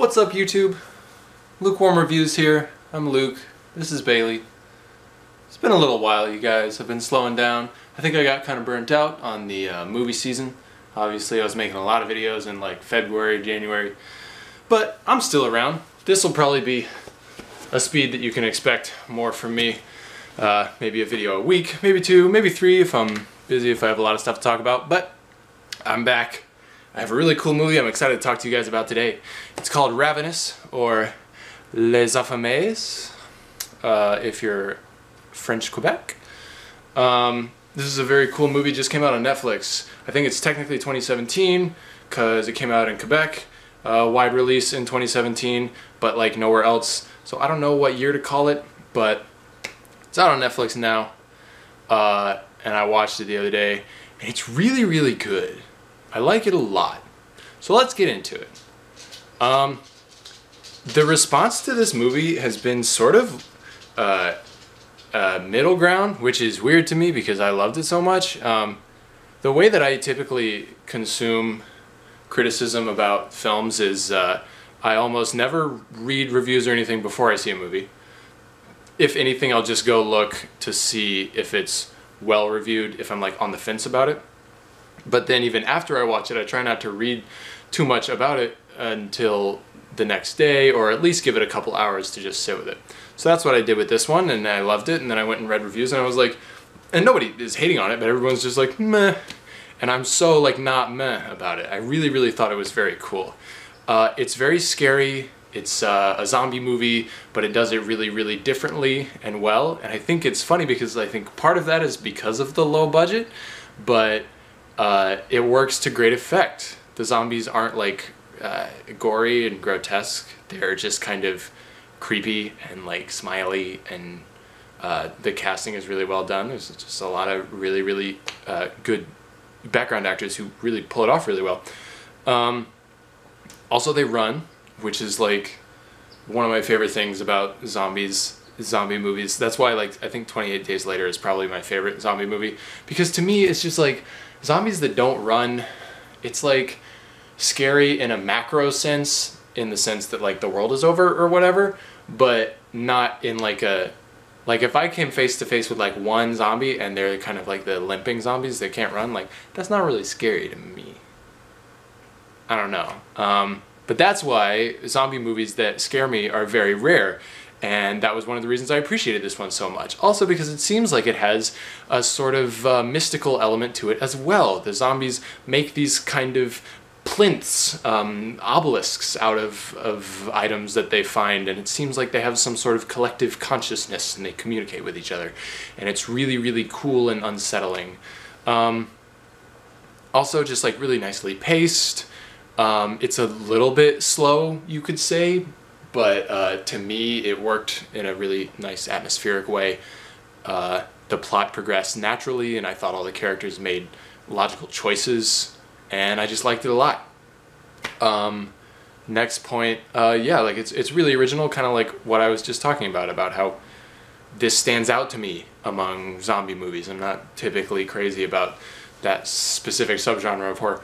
What's up, YouTube? Lukewarm Reviews here. I'm Luke. This is Bailey. It's been a little while, you guys. I've been slowing down. I think I got kind of burnt out on the movie season. Obviously, I was making a lot of videos in like February, January. But I'm still around. This will probably be a speed that you can expect more from me. Maybe a video a week, maybe two, maybe three if I'm busy, if I have a lot of stuff to talk about. But I'm back. I have a really cool movie I'm excited to talk to you guys about today. It's called Ravenous, or Les Affamés, if you're French Quebec. This is a very cool movie, just came out on Netflix. I think it's technically 2017, because it came out in Quebec, wide release in 2017, but like nowhere else. So I don't know what year to call it, but it's out on Netflix now, and I watched it the other day, and it's really, really good. I like it a lot. So let's get into it. The response to this movie has been sort of middle ground, which is weird to me because I loved it so much. The way that I typically consume criticism about films is I almost never read reviews or anything before I see a movie. If anything, I'll just go look to see if it's well reviewed, if I'm like on the fence about it. But then even after I watch it, I try not to read too much about it until the next day, or at least give it a couple hours to just sit with it. So that's what I did with this one, and I loved it, and then I went and read reviews, and I was like, and nobody is hating on it, but everyone's just like, meh. And I'm so like not meh about it. I really, really thought it was very cool. It's very scary. It's a zombie movie, but it does it really, really differently and well. And I think it's funny because I think part of that is because of the low budget, but it works to great effect. The zombies aren't like gory and grotesque. They're just kind of creepy and like smiley, and the casting is really well done. There's just a lot of really, really good background actors who really pull it off really well. Also, they run, which is like one of my favorite things about zombie movies. That's why like I think 28 Days Later is probably my favorite zombie movie, because to me it's just like zombies that don't run. It's like scary in a macro sense, in the sense that like the world is over or whatever, but not in like a, like if I came face to face with like one zombie and they're kind of like the limping zombies that can't run, like that's not really scary to me. I don't know. But that's why zombie movies that scare me are very rare. And that was one of the reasons I appreciated this one so much. Also because it seems like it has a sort of mystical element to it as well. The zombies make these kind of plinths, obelisks out of items that they find, and it seems like they have some sort of collective consciousness and they communicate with each other. And it's really, really cool and unsettling. Also just like really nicely paced. It's a little bit slow, you could say, but to me it worked in a really nice atmospheric way. The plot progressed naturally, and I thought all the characters made logical choices, and I just liked it a lot. Next point, yeah, like it's really original, kind of like what I was just talking about how this stands out to me among zombie movies. I'm not typically crazy about that specific subgenre of horror.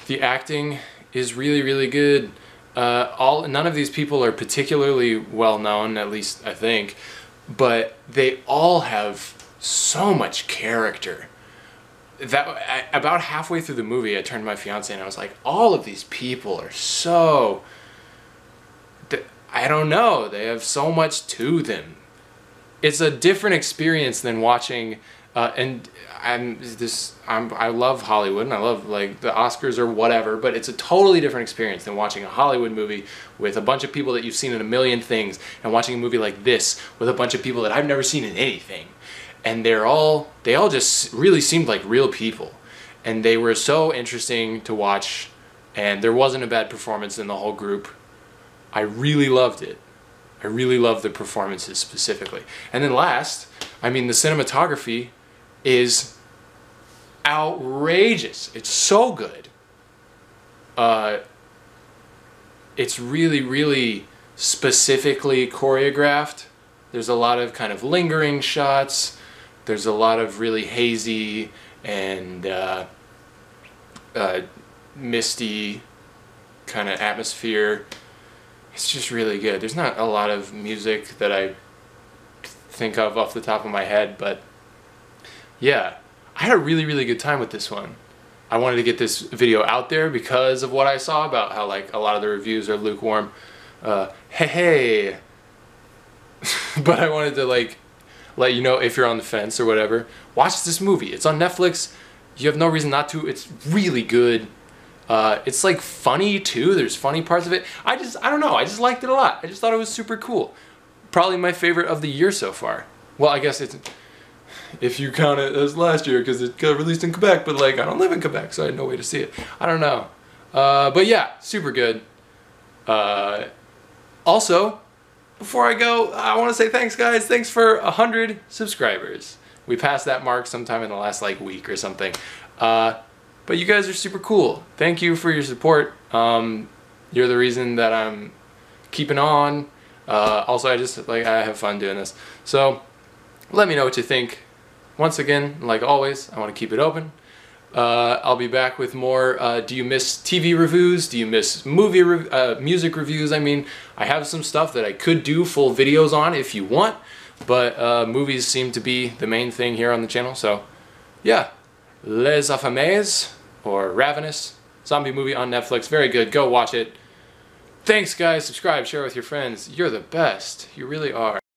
The acting is really, really good. None of these people are particularly well known, at least I think, but they all have so much character. About halfway through the movie, I turned to my fiance and I was like, all of these people are so, I don't know, they have so much to them. It's a different experience than watching, and I love Hollywood and I love like the Oscars or whatever, but it's a totally different experience than watching a Hollywood movie with a bunch of people that you've seen in a million things, and watching a movie like this with a bunch of people that I've never seen in anything. And they all just really seemed like real people, and they were so interesting to watch, and there wasn't a bad performance in the whole group. I really loved it. I really loved the performances specifically. And then last, I mean, the cinematography is outrageous. It's so good. It's really, really specifically choreographed. There's a lot of kind of lingering shots. There's a lot of really hazy and misty kind of atmosphere. It's just really good. There's not a lot of music that I think of off the top of my head, but yeah, I had a really, really good time with this one. I wanted to get this video out there because of what I saw about how like a lot of the reviews are lukewarm. Hey. But I wanted to like let you know, if you're on the fence or whatever, watch this movie. It's on Netflix. You have no reason not to. It's really good. It's like funny too. There's funny parts of it. I don't know. I just liked it a lot. I just thought it was super cool. Probably my favorite of the year so far. Well, I guess it's, if you count it as last year, because it got released in Quebec, but like I don't live in Quebec, so I had no way to see it. I don't know. But yeah, super good. Also, before I go, I want to say thanks, guys. Thanks for 100 subscribers. We passed that mark sometime in the last like week or something. But you guys are super cool. Thank you for your support. You're the reason that I'm keeping on. Also, I have fun doing this. So let me know what you think. Once again, like always, I want to keep it open. I'll be back with more. Do you miss TV reviews? Do you miss music reviews? I mean, I have some stuff that I could do full videos on if you want, but movies seem to be the main thing here on the channel. So yeah, Les Affamés, or Ravenous, zombie movie on Netflix. Very good. Go watch it. Thanks, guys. Subscribe, share with your friends. You're the best. You really are.